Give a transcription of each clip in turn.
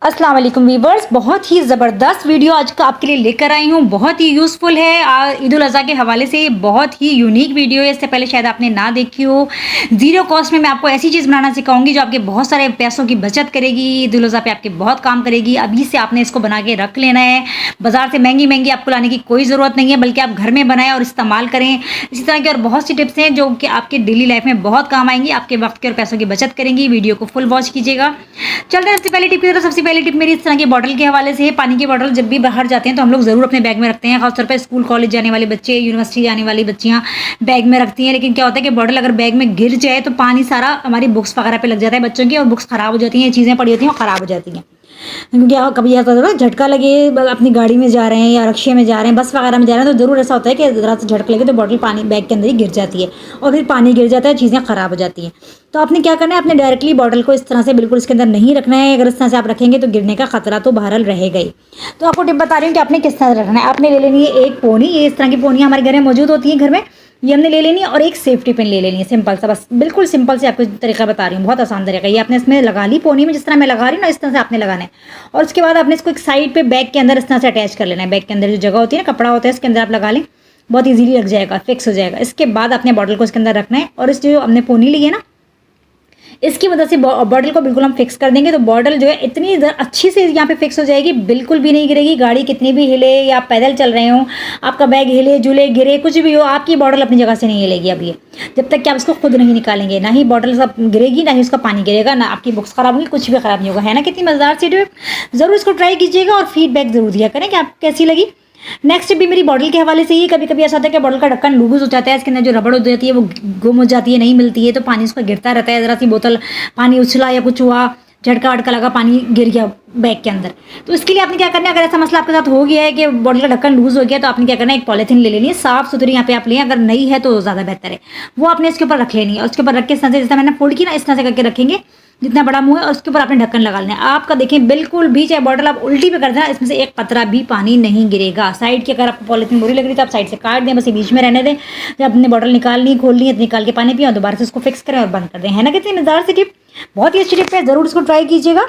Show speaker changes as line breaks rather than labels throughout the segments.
अस्सलाम वालेकुम वीवर्स, बहुत ही ज़बरदस्त वीडियो आज का आपके लिए लेकर आई हूँ। बहुत ही यूज़फुल है। ईद उल अज़हा के हवाले से बहुत ही यूनिक वीडियो है। इससे पहले शायद आपने ना देखी हो। ज़ीरो कॉस्ट में मैं आपको ऐसी चीज़ बनाना सिखाऊंगी जो आपके बहुत सारे पैसों की बचत करेगी। ईद उल अज़हा पे आपके बहुत काम करेगी। अभी से आपने इसको बना के रख लेना है। बाज़ार से महंगी महंगी आपको लाने की कोई ज़रूरत नहीं है, बल्कि आप घर में बनाएं और इस्तेमाल करें। इसी तरह की और बहुत सी टिप्स हैं जो कि आपके डेली लाइफ में बहुत काम आएंगी, आपके वक्त के और पैसों की बचत करेंगी। वीडियो को फुल वॉच कीजिएगा। चलते हैं सबसे पहले टिप की तरफ। सबसे पहली टिप मेरी इस तरह की बॉटल के हवाले से है। पानी की बॉटल जब भी बाहर जाते हैं तो हम लोग ज़रूर अपने बैग में रखते हैं। खासतौर पर स्कूल कॉलेज जाने वाले बच्चे, यूनिवर्सिटी जाने वाली बच्चियाँ बैग में रखती हैं। लेकिन क्या होता है कि बॉटल अगर बैग में गिर जाए तो पानी सारा हमारी बुक्स वगैरह पे लग जाता है बच्चों की, और बुक्स खराब हो जाती हैं, चीज़ें पड़ी होती हैं और ख़राब हो जाती हैं। क्योंकि कभी ऐसा होता है झटका लगे, अपनी गाड़ी में जा रहे हैं या रिक्शे में जा रहे हैं, बस वगैरह में जा रहे हैं, तो ज़रूर ऐसा होता है कि ज़रा सा झटका लगे तो बॉटल पानी बैग के अंदर ही गिर जाती है और फिर पानी गिर जाता है, चीज़ें ख़राब हो जाती हैं। तो आपने क्या करना है, आपने डायरेक्टली बॉटल को इस तरह से बिल्कुल इसके अंदर नहीं रखना है। अगर इस तरह से आप रखेंगे तो गिरने का खतरा तो बहरहाल रहेगा ही। तो आपको टिप बता रही हूँ कि आपने किस तरह से रखना है। आपने ले लेनी है एक पोनी। ये इस तरह की पोनियाँ हमारे घर में मौजूद होती हैं घर में। ये हमने ले लेनी है और एक सेफ्टी पिन ले लेनी है, सिंपल सा, बस बिल्कुल सिंपल से आपको तरीका बता रही हूँ, बहुत आसान तरीका। ये आपने इसमें लगा ली पोनी में, जिस तरह मैं लगा रही हूँ ना इस तरह से आपने लगाना है। और उसके बाद आपने इसको एक साइड पे बैग के अंदर इस तरह से अटैच कर लेना है। बैग के अंदर जो जगह होती है ना, कपड़ा होता है, इसके अंदर आप लगा लें, बहुत ईजीली लग जाएगा, फिक्स हो जाएगा। इसके बाद अपने बॉटल को इसके अंदर रखना है और इस जो हमने पोनी ली है ना, इसकी वजह से बॉटल को बिल्कुल हम फिक्स कर देंगे। तो बॉटल जो है इतनी अच्छी से यहाँ पे फिक्स हो जाएगी, बिल्कुल भी नहीं गिरेगी। गाड़ी कितनी भी हिले या आप पैदल चल रहे हो, आपका बैग हिले जुले गिरे कुछ भी हो, आपकी बॉटल अपनी जगह से नहीं हिलेगी। अब ये जब तक कि आप इसको खुद नहीं निकालेंगे, ना ही बॉटल सब गिरेगी, ना ही उसका पानी गिरेगा, ना आपकी बुक्स खराब होगी, कुछ भी खराब नहीं होगा। है ना कितनी मजेदार सी टिप। जरूर इसको ट्राई कीजिएगा और फीडबैक जरूर दिया करें कि आप कैसी लगी। नेक्स्ट भी मेरी बॉटल के हवाले से ही, कभी कभी ऐसा होता है कि बॉटल का ढक्कन लूज हो जाता है, इसके अंदर जो रबड़ हो जाती है वो गुम हो जाती है, नहीं मिलती है, तो पानी उसका गिरता रहता है। ज़रा सी बोतल पानी उछला या कुछ हुआ, झटका वटका लगा, पानी गिर गया बैग के अंदर, तो इसके लिए आपने क्या करना है, अगर ऐसा मसला आपके साथ हो गया है कि बॉटल का ढक्कन लूज हो गया, तो आपने क्या करना है, एक पॉलीथीन ले लेनी है, साफ सुथरी यहाँ पे आप लें, अगर नहीं है तो ज़्यादा बेहतर है। वो आपने इसके ऊपर रख लेनी है और उसके ऊपर रख के इस तरह से, जैसा मैंने फोल्ड की ना, इस तरह से करके रखेंगे जितना बड़ा मुंह है, और उसके ऊपर आपने ढक्कन लगा लेना है। आपका देखें बिल्कुल भी, चाहे बॉटल आप उल्टी पे कर देना, इसमें से एक कतरा भी पानी नहीं गिरेगा। साइड की अगर आपको पॉलीथीन बुरी लग रही है तो आप साइड से काट दें, बस ये बीच में रहने दें। जब अपने बॉटल निकालनी खोलनी है तो निकाल के पानी पिए और दोबारा से उसको फिक्स करें और बंद कर दें। है ना कितनी मजेदार सी टिप, बहुत ही अच्छी टिप है, जरूर इसको ट्राई कीजिएगा।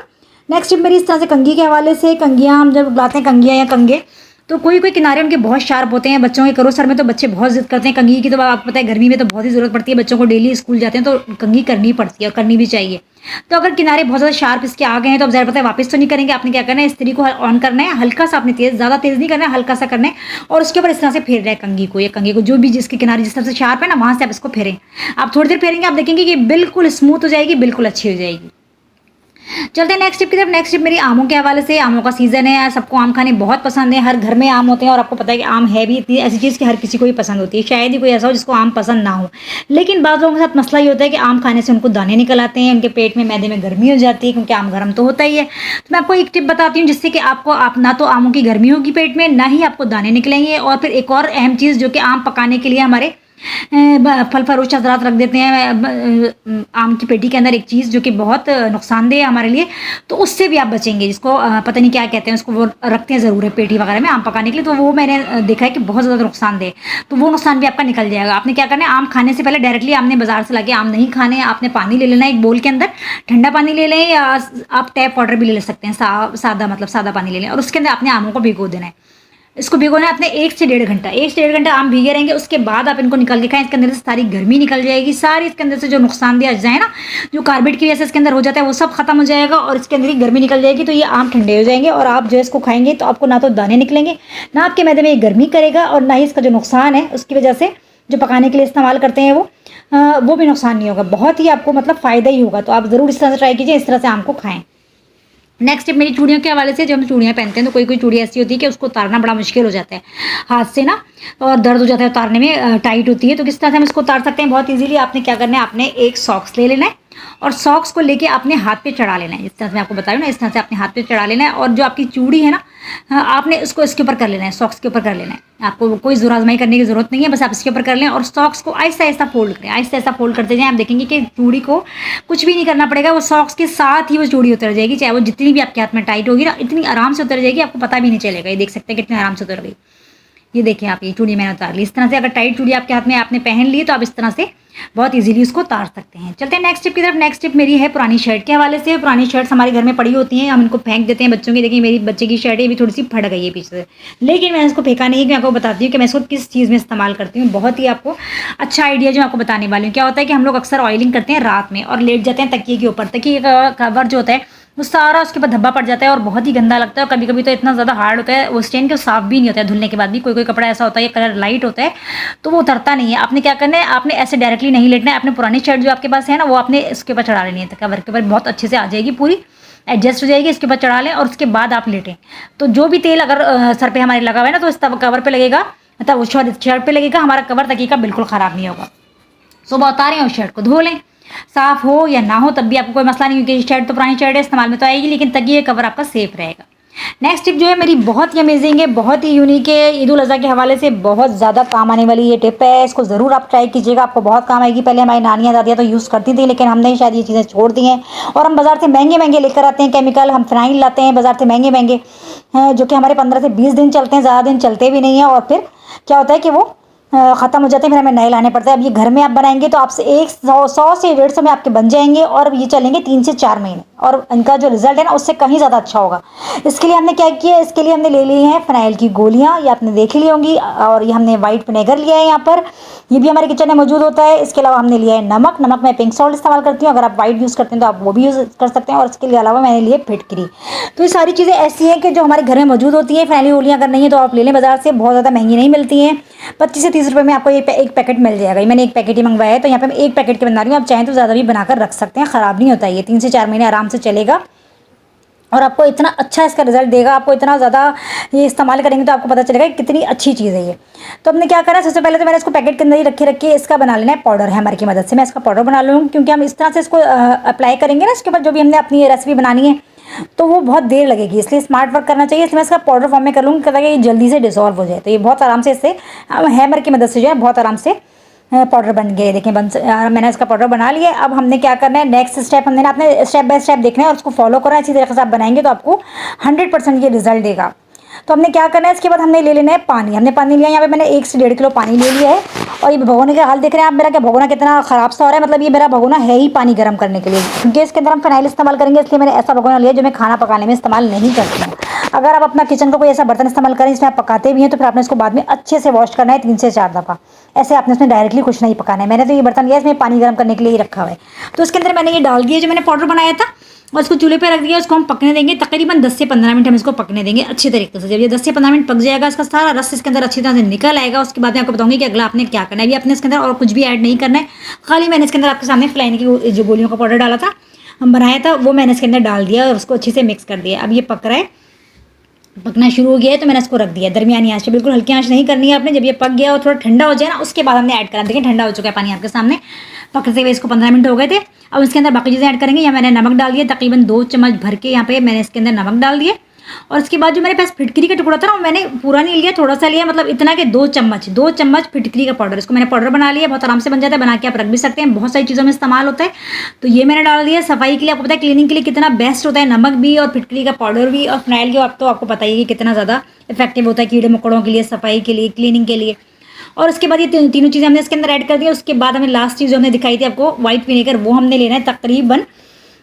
नेक्स्ट टिप मेरी इस तरह से कंघी के हवाले से। कंघियाँ हम जब लाते हैं, कंघियाँ या कंघे, तो कोई कोई किनारे उनके बहुत शार्प होते हैं। बच्चों के करो सर में तो बच्चे बहुत जिद करते हैं कंघी की, तो आपको पता है गर्मी में तो बहुत ही ज़रूरत पड़ती है बच्चों को, डेली स्कूल जाते हैं तो कंघी करनी पड़ती है और करनी भी चाहिए। तो अगर किनारे बहुत ज़्यादा शार्प इसके आ गए हैं तो अब ज़्यादा पता है वापस तो नहीं करेंगे। आपने क्या करना है, इस्त्री को ऑन करना है, हल्का सा, आपने तेज़, ज़्यादा तेज़ नहीं करना है, हल्का सा करना है, और उसके ऊपर इस तरह से फेर रहे कंघी को या कंघी को, जो भी जिसके किनारे जिस तरह से शार्प है ना, वहाँ से आप इसको फेरें। आप थोड़ी देर फेरेंगे, आप देखेंगे कि बिल्कुल स्मूथ हो जाएगी, बिल्कुल अच्छी हो जाएगी। चलते हैं नेक्स्ट टिप की तरफ। नेक्स्ट टिप मेरी आमों के हवाले से। आमों का सीज़न है, सबको आम खाने बहुत पसंद है, हर घर में आम होते हैं, और आपको पता है कि आम है भी इतनी ऐसी चीज़ कि हर किसी को ही पसंद होती है। शायद ही कोई ऐसा हो जिसको आम पसंद ना हो। लेकिन बाद लोगों के साथ मसला ये होता है कि आम खाने से उनको दाने निकल आते हैं, उनके पेट में, मैदे में गर्मी हो जाती है, क्योंकि आम गर्म तो होता ही है। तो मैं आपको एक टिप बताती हूँ जिससे कि आपको, आप ना तो आमों की गर्मी होगी पेट में, ना ही आपको दाने निकलेंगे। और फिर एक और अहम चीज़, जो कि आम पकाने के लिए हमारे फल फरोश हजरात रख देते हैं आम की पेटी के अंदर एक चीज़ जो कि बहुत नुकसानदेह है हमारे लिए, तो उससे भी आप बचेंगे। जिसको पता नहीं क्या कहते हैं उसको, वो रखते हैं ज़रूर है पेटी वगैरह में आम पकाने के लिए, तो वो मैंने देखा है कि बहुत ज़्यादा नुकसानदेह, तो वो नुकसान भी आपका निकल जाएगा। आपने क्या करना है, आम खाने से पहले डायरेक्टली आपने बाजार से लाके आम नहीं खाने, आपने पानी ले लेना है एक बोल के अंदर, ठंडा पानी ले लें या आप टैप वाटर भी ले सकते हैं, सादा, मतलब सादा पानी ले लें, और उसके अंदर आपने आमों को भिगो देना है। इसको भिगोना है आपने 1 से 1.5 घंटा, 1 से 1.5 घंटा आम भीगे रहेंगे। उसके बाद आप इनको निकाल के खाएं, इसके अंदर से सारी गर्मी निकल जाएगी, सारी इसके अंदर से जो नुकसानदेह अज्जा है ना, जो कार्बेट की वजह से इसके अंदर हो जाता है, वो सब खत्म हो जाएगा और इसके अंदर ही गर्मी निकल जाएगी। तो ये आम ठंडे हो जाएंगे और आप जो इसको खाएंगे तो आपको ना तो दाने निकलेंगे, ना आपके मैदे में ये गर्मी करेगा, और ना ही इसका जो नुकसान है उसकी वजह से जो पकाने के लिए इस्तेमाल करते हैं वो भी नुकसान नहीं होगा, बहुत ही आपको मतलब फ़ायदा ही होगा। तो आप ज़रूर इस तरह से ट्राई कीजिए, इस तरह से आम को खाएँ। नेक्स्ट टिप मेरी चूड़ियों के हवाले से। जब हम चूड़ियाँ पहनते हैं तो कोई कोई चूड़ी ऐसी होती है कि उसको उतारना बड़ा मुश्किल हो जाता है हाथ से ना, और दर्द हो जाता है उतारने में, टाइट होती है। तो किस तरह से हम इसको उतार सकते हैं, बहुत इजीली। आपने क्या करना है, आपने एक सॉक्स ले लेना है और सॉक्स को लेके अपने हाथ पे चढ़ा लेना है, जिस तरह से मैं आपको बता रही हूँ ना, इस तरह से अपने हाथ पे चढ़ा लेना है। और जो आपकी चूड़ी है ना, आपने उसको इसके ऊपर कर लेना है, सॉक्स के ऊपर कर लेना है। आपको कोई जोर आजमाई करने की जरूरत नहीं है, बस आप इसके ऊपर कर लें और सॉक्स को आहिस्ता आहिस्ता फोल्ड करें, आहिस्ता आहिस्ता फोल्ड करते जाएं। आप देखेंगे कि चूड़ी को कुछ भी नहीं करना पड़ेगा, वो सॉक्स के साथ ही वो चूड़ी उतर जाएगी, चाहे वो जितनी भी आपके हाथ में टाइट होगी ना, इतनी आराम से उतर जाएगी, आपको पता भी नहीं चलेगा। ये देख सकते हैं कितने आराम से उतर गई। ये देखिए आप, ये चूड़ी मैंने उतार ली। इस तरह से अगर टाइट चूड़ी आपके हाथ में आपने पहन ली तो आप इस तरह से बहुत इजीली उसको उतार सकते हैं। चलते हैं नेक्स्ट टिप की तरफ। नेक्स्ट टिप मेरी है पुरानी शर्ट के हवाले से। पुरानी शर्ट्स हमारे घर में पड़ी होती हैं, हम इनको फेंक देते हैं बच्चों की। देखिए मेरी बच्चे की शर्ट है, भी थोड़ी सी फट गई है पीछे से, लेकिन मैंने इसको फेंका नहीं है। मैं आपको बताती हूँ कि मैं इसको किस चीज़ में इस्तेमाल करती हूँ। बहुत ही आपको अच्छा आइडिया जो आपको बताने वाली हूँ। क्या होता है कि हम लोग अक्सर ऑयलिंग करते हैं रात में और लेट जाते हैं तकिए के ऊपर। तकिए का कवर जो होता है वो सारा उसके ऊपर धब्बा पड़ जाता है और बहुत ही गंदा लगता है। और कभी कभी तो इतना ज़्यादा हार्ड होता है वो स्टेन के साफ भी नहीं होता है धुलने के बाद भी। कोई कोई कपड़ा ऐसा होता है कलर लाइट होता है तो वो उतरता नहीं है। आपने क्या करना है, आपने ऐसे डायरेक्टली नहीं लेटना है। आपने पुरानी शर्ट जो आपके पास है ना वो आपने इसके ऊपर चढ़ा लेनी है, कवर के ऊपर बहुत अच्छे से आ जाएगी, पूरी एडजस्ट हो जाएगी। इसके ऊपर चढ़ा लें और उसके बाद आप लेटें। तो जो भी तेल अगर सर पे हमारे लगा हुआ है ना तो इस कवर पे लगेगा, मतलब उस शर्ट पे लगेगा, हमारा कवर तकिए का बिल्कुल ख़राब नहीं होगा। सुबह उतारें और शर्ट को धो लें, साफ हो या ना हो तब भी आपको कोई मसला नहीं, क्योंकि शर्ट तो पुरानी शर्ट है, इस्तेमाल में तो आएगी, लेकिन तकिए कवर आपका सेफ रहेगा। नेक्स्ट टिप जो है मेरी बहुत ही अमेजिंग है, बहुत ही यूनिक है। ईद उल अज़हा के हवाले से बहुत ज़्यादा काम आने वाली ये टिप है। इसको ज़रूर आप ट्राई कीजिएगा, आपको बहुत काम आएगी। पहले हमारी नानियाँ दादियाँ तो यूज़ करती थी, लेकिन हमने शायद ये चीज़ें छोड़ दी हैं और हम बाज़ार से महंगे महंगे लेकर आते हैं केमिकल। हम फिनाइल लाते हैं बाज़ार से महंगे महंगे, जो कि हमारे 15 से 20 दिन चलते हैं, ज़्यादा दिन चलते भी नहीं हैं। और फिर क्या होता है कि वो ख़त्म हो जाते हैं, फिर हमें नए लाने पड़ते हैं। अब ये घर में आप बनाएंगे तो आपसे 100 से 150 में आपके बन जाएंगे और ये चलेंगे 3 से 4 महीने, और इनका जो रिजल्ट है ना उससे कहीं ज़्यादा अच्छा होगा। इसके लिए हमने क्या किया, इसके लिए हमने ले ली हैं फिनाइल की गोलियाँ, ये आपने देख ली होंगी। और ये हमने वाइट विनेगर लिया है यहाँ पर, ये भी हमारे किचन में मौजूद होता है। इसके अलावा हमने लिया है नमक। नमक मैं पिंक सॉल्ट इस्तेमाल करती हूँ, अगर आप वाइट यूज़ करते हैं तो आप वो भी यूज़ कर सकते हैं। और इसके अलावा मैंने लिए फिटकरी। तो ये सारी चीज़ें ऐसी हैं कि जो हमारे घर में मौजूद होती हैं। फिनाइल गोलियाँ अगर नहीं है तो आप ले लें बाज़ार से, बहुत ज़्यादा महंगी नहीं मिलती हैं। 25 से 30 रुपये में आपको ये एक पैकेट मिल जाएगा। ये मैंने एक पैकेट ही मंगवाया है, तो यहाँ पे मैं एक पैकेट के बना रही हूँ। आप चाहें तो ज़्यादा भी बनाकर रख सकते हैं, ख़राब नहीं होता है। ये 3 से 4 महीने आराम से चलेगा और आपको इतना अच्छा इसका रिजल्ट देगा। आपको इतना ज़्यादा ये इस्तेमाल करेंगे तो आपको पता चलेगा कि कितनी अच्छी चीज़ है ये। तो हमने क्या करा, सबसे पहले तो मैंने इसको पैकेट के अंदर ही रखे इसका बना लेना है पाउडर। हैमर की मदद से मैं इसका पाउडर बना लूँगी, क्योंकि हम इस तरह से इसको अप्लाई करेंगे ना इसके ऊपर, जो भी हमने अपनी रेसिपी बनानी है तो वो बहुत देर लगेगी, इसलिए स्मार्ट वर्क करना चाहिए। इसलिए मैं इसका पाउडर फॉर्म में कर लूँगी ताकि ये जल्दी से डिसॉल्व हो जाए। तो ये बहुत आराम से इससे हैमर की मदद से जो है बहुत आराम से पाउडर बन गए। देखें मैंने इसका पाउडर बना लिया। अब हमने क्या करना है, नेक्स्ट स्टेप हमने ना अपने स्टेप बाय स्टेप देखना है और उसको फॉलो करना है। इसी तरीके से आप बनाएंगे तो आपको 100% ये रिजल्ट देगा। तो हमने क्या करना है, इसके बाद हमने ले लेना है पानी। हमने पानी लिया, यहाँ पे मैंने 1 से 1.5 किलो पानी ले लिया है। और ये भगोने का हाल देख रहे हैं आप मेरा, क्या भगोना कितना ख़राब सा हो रहा है। मतलब ये मेरा भगोना है ही पानी गर्म करने के लिए, क्योंकि इसके अंदर हम फिनाइल इस्तेमाल करेंगे, इसलिए मैंने ऐसा भगोना लिया जो मैं खाना पकाने में इस्तेमाल नहीं करती हूँ। अगर आप अपना किचन का कोई ऐसा बर्तन इस्तेमाल करें जिसमें आप पकाते भी हैं तो फिर आपने इसको बाद में अच्छे से वॉश करना है 3 से 4 दफ़ा। ऐसे आपने इसमें डायरेक्टली कुछ नहीं पकाना है। मैंने तो ये बर्तन लिया, इसमें पानी गर्म करने के लिए ही रखा हुआ है। तो इसके अंदर मैंने ये डाल दिया जो मैंने पाउडर बनाया था और इसको चूल्हे पे रख दिया। उसको हम पकने देंगे तकरीबन 10 से 15 मिनट हम इसको पकने देंगे अच्छी तरीके से। जब ये 10 से 15 मिनट पक जाएगा, इसका सारा रस इसके अंदर अच्छी तरह से निकल आएगा, उसके बाद मैं आपको बताऊंगी कि अगला आपने क्या करना है। अभी आपने इसके अंदर और कुछ भी ऐड नहीं करना है, खाली मैंने इसके अंदर आपके सामने फिनाइल की जो गोलियों का पाउडर डाला था, हम बनाया था, वो मैंने इसके अंदर डाल दिया और उसको अच्छे से मिक्स कर दिया। अब ये पक रहा है, पकना शुरू हो गया है तो मैंने इसको रख दिया दरमियानी आंच पे, बिल्कुल हल्की आंच नहीं करनी है आपने। जब ये पक गया और थोड़ा ठंडा हो जाए ना उसके बाद हमने ऐड करना। देखिए ठंडा हो चुका है पानी आपके सामने, पकते हुए इसको 15 मिनट हो गए थे। अब इसके अंदर बाकी चीज़ें ऐड करेंगे। यहाँ मैंने नमक डाल दिया, तकरीबन 2 चम्मच भर के यहाँ पे मैंने इसके अंदर नमक डाल दिए। और इसके बाद जो मेरे पास फिटकरी का टुकड़ा था ना, वो मैंने पूरा नहीं लिया, थोड़ा सा लिया, मतलब इतना कि 2 चम्मच फिटकरी का पाउडर। इसको मैंने पाउडर बना लिया, बहुत आराम से बन जाता है, बना के आप रख भी सकते हैं, बहुत सारी चीज़ों में इस्तेमाल होता है। तो ये मैंने डाल दिया सफाई के लिए। आपको पता है क्लीनिंग के लिए कितना बेस्ट होता है नमक भी और फिटकरी का पाउडर भी और फिनाइल के, तो आपको पता ही है कि कितना ज़्यादा इफेक्टिव होता है कीड़े मकोड़ों के लिए, सफाई के लिए, क्लीनिंग के लिए। और उसके बाद ये तीनों चीज़ें हमने इसके अंदर ऐड कर दी। उसके बाद हमें लास्ट चीज़ जो हमने दिखाई थी आपको, व्हाइट विनेगर, वो हमने लेना है तकरीबन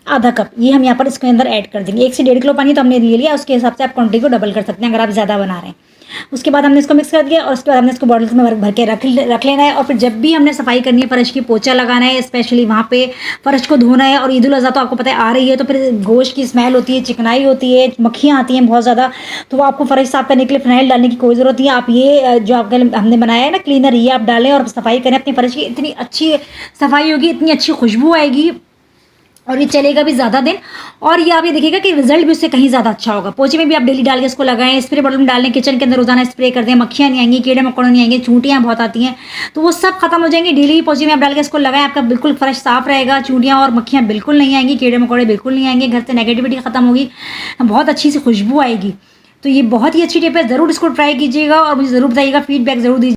आधा कप। ये हम यहाँ पर इसके अंदर ऐड कर देंगे। 1 से 1.5 किलो पानी तो हमने ले लिया, उसके हिसाब से आप क्वांटिटी को डबल कर सकते हैं अगर आप ज़्यादा बना रहे हैं। उसके बाद हमने इसको मिक्स कर दिया और उसके बाद हमने इसको बॉटल्स में भर के रख लेना है। और फिर जब भी हमने सफाई करनी है, फर्श की पोछा लगाना है, स्पेशली वहाँ पे फर्श को धोना है। और ईद उल अज़हा तो आपको पता है आ रही है, तो फिर गोश्त की स्मेल होती है, चिकनाई होती है, मक्खियाँ आती हैं बहुत ज़्यादा, तो वो आपको फर्श साफ करने के लिए फिनाइल डालने की कोई ज़रूरत नहीं है। आप ये जो आपके हमने बनाया है ना क्लीनर, ये आप डालें और सफाई करें अपनी फर्श की। इतनी अच्छी सफाई होगी, इतनी अच्छी खुशबू आएगी और ये चलेगा भी ज़्यादा दिन। और ये आप ये देखिएगा कि रिजल्ट भी उससे कहीं ज़्यादा अच्छा होगा। पोछे में भी आप डेली डाल के इसको लगाएं, स्प्रे बॉटल में डालें, किचन के अंदर रोजाना स्प्रे कर दें, मक्खियाँ नहीं आएंगी, कीड़े मकोड़े नहीं आएंगे, चूंटियाँ बहुत आती हैं तो वो सब खत्म हो जाएंगी। डेली पोछे में आप डाल के इसको लगाएं, आपका बिल्कुल फर्श साफ रहेगा, चूंटियाँ और मक्खियाँ बिल्कुल नहीं आएंगी, कीड़े मकोड़े बिल्कुल नहीं आएंगे, घर से नेगेटिविटी खत्म होगी, बहुत अच्छी सी खुशबू आएगी। तो ये बहुत ही अच्छी टिप है, ज़रूर इसको ट्राई कीजिएगा और मुझे ज़रूर बताइएगा, फीडबैक ज़रूर दीजिए।